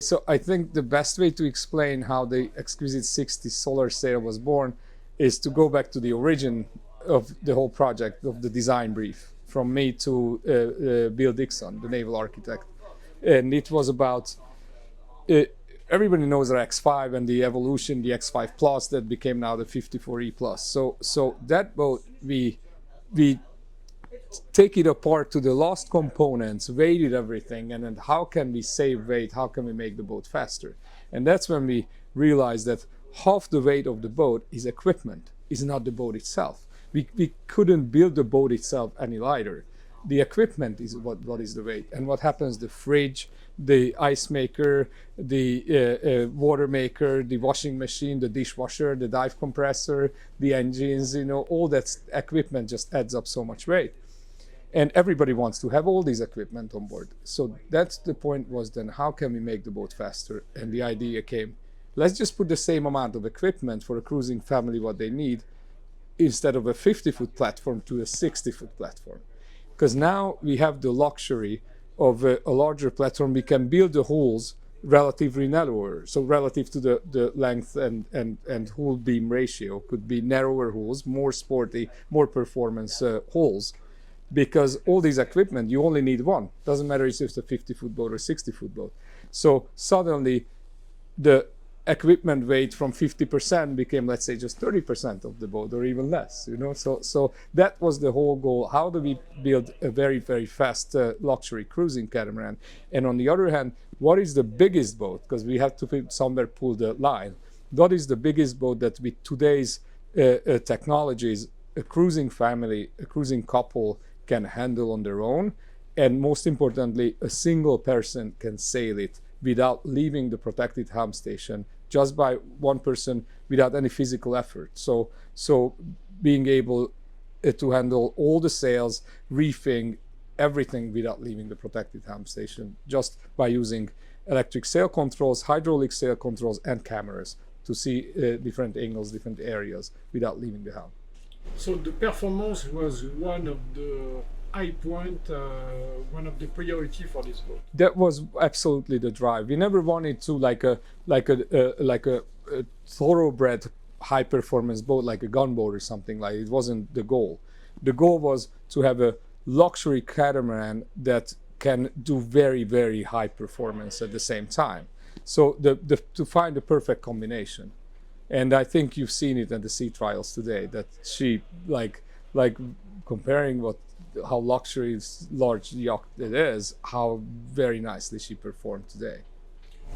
So I think the best way to explain how the Xquisite 60 solar sail was born is to go back to the origin of the whole project, of the design brief, from me to Bill Dixon, the naval architect. And it was about, everybody knows the X5 and the evolution, the X5 Plus that became now the 54E Plus. So that boat, we take it apart to the last components, weighted everything, and then how can we save weight, how can we make the boat faster? And that's when we realized that half the weight of the boat is equipment, is not the boat itself. We couldn't build the boat itself any lighter. The equipment is what is the weight. And what happens, the fridge, the ice maker, the water maker, the washing machine, the dishwasher, the dive compressor, the engines, all that equipment just adds up so much weight. And everybody wants to have all these equipment on board. So that's the point, was then how can we make the boat faster? And the idea came, let's just put the same amount of equipment for a cruising family what they need, instead of a 50-foot platform to a 60-foot platform. Because now we have the luxury of a larger platform. We can build the hulls relatively narrower, so relative to the length and hull beam ratio could be narrower hulls, more sporty, more performance hulls. Because all these equipment, you only need one. Doesn't matter if it's a 50-foot boat or 60-foot boat. So suddenly the equipment weight from 50% became, let's say, just 30% of the boat, or even less, So that was the whole goal. How do we build a very, very fast luxury cruising catamaran? And on the other hand, what is the biggest boat? Because we have to somewhere pull the line. What is the biggest boat that with today's technologies, a cruising family, a cruising couple can handle on their own? And most importantly, a single person can sail it without leaving the protected helm station, just by one person, without any physical effort. So being able to handle all the sails, reefing, everything without leaving the protected helm station, just by using electric sail controls, hydraulic sail controls, and cameras to see different angles, different areas without leaving the helm. So the performance was one of the high point, one of the priority for this boat. That was absolutely the drive. We never wanted to like a thoroughbred high performance boat like a gunboat or something like. It wasn't the goal. The goal was to have a luxury catamaran that can do very, very high performance at the same time. So to find the perfect combination. And I think you've seen it in the sea trials today, that she like comparing how luxury large yacht it is, how very nicely she performed today.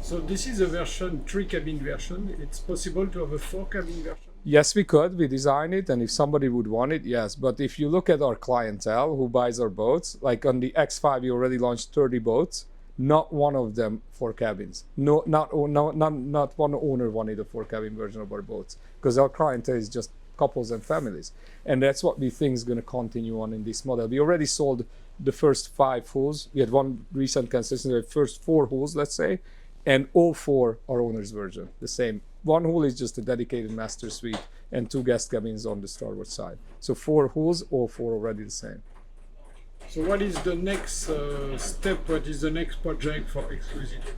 So this is a version 3-cabin version. It's possible to have a 4-cabin version? Yes, we could. We designed it, and if somebody would want it, yes. But if you look at our clientele who buys our boats, like on the X5, we already launched 30 boats. Not one of them 4 cabins. No, not one owner wanted a 4-cabin version of our boats, because our clientele is just couples and families, and that's what we think is going to continue on in this model. We already sold the first 5 hulls. We had one recent cancellation, the first 4 hulls, let's say, and all 4 are owner's version, the same. One hull is just a dedicated master suite and 2 guest cabins on the starboard side. So 4 hulls, all 4 already the same. So what is the next step? What is the next project for Xquisite?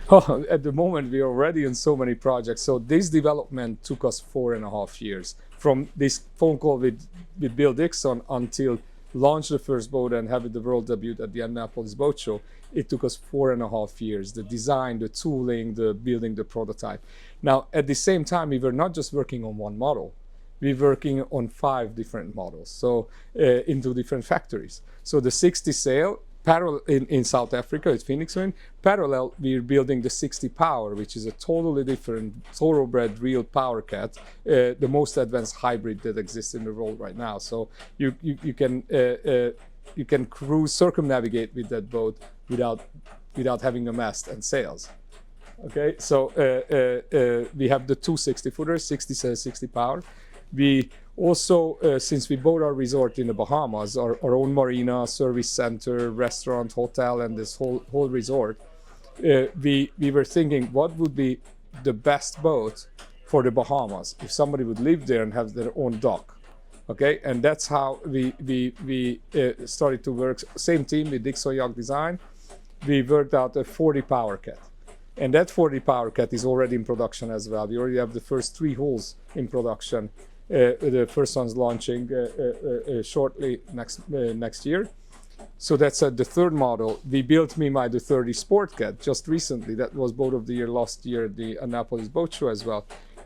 Oh, at the moment, we are already in so many projects. So this development took us 4.5 years. From this phone call with Bill Dixon until launch the first boat and have it the world debut at the Annapolis Boat Show, it took us 4.5 years. The design, the tooling, the building the prototype. Now, at the same time, we were not just working on one model. We're working on 5 different models, so in 2 different factories. So the 60 sail, parallel in South Africa, it's Phoenix Wind. Parallel, we're building the 60 Power, which is a totally different thoroughbred real powercat, the most advanced hybrid that exists in the world right now. So you can cruise, circumnavigate with that boat without having a mast and sails. Okay, so we have the 2 60-footers, 60 sail, 60 Power. We also, since we bought our resort in the Bahamas, our own marina, service center, restaurant, hotel, and this whole resort, we were thinking what would be the best boat for the Bahamas if somebody would live there and have their own dock. Okay, and that's how we started to work. Same team with Dixon Yacht Design. We worked out a 40 powercat. And that 40 PowerCat is already in production as well. We already have the first 3 hulls in production. The first one's launching shortly next year. So that's the third model. We built the 30 Sport Cat just recently. That was Boat of the Year last year at the Annapolis Boat Show as well.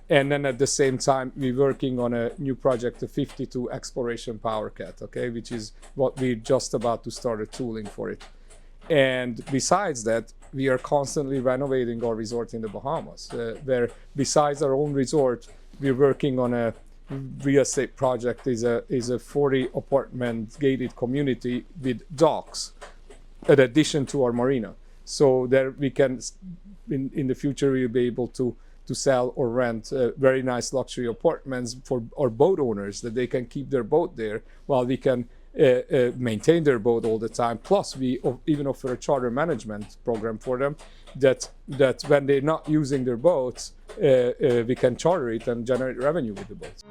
And then at the same time, we're working on a new project, the 52 Exploration PowerCat, okay, which is what we're just about to start a tooling for it. And besides that, we are constantly renovating our resort in the Bahamas, where besides our own resort, we're working on a real estate project, is a 40 apartment gated community with docks, in addition to our marina. So there we can, in the future, we'll be able to sell or rent very nice luxury apartments for our boat owners, that they can keep their boat there while we can maintain their boat all the time. Plus, we even offer a charter management program for them, that when they're not using their boats, we can charter it and generate revenue with the boats.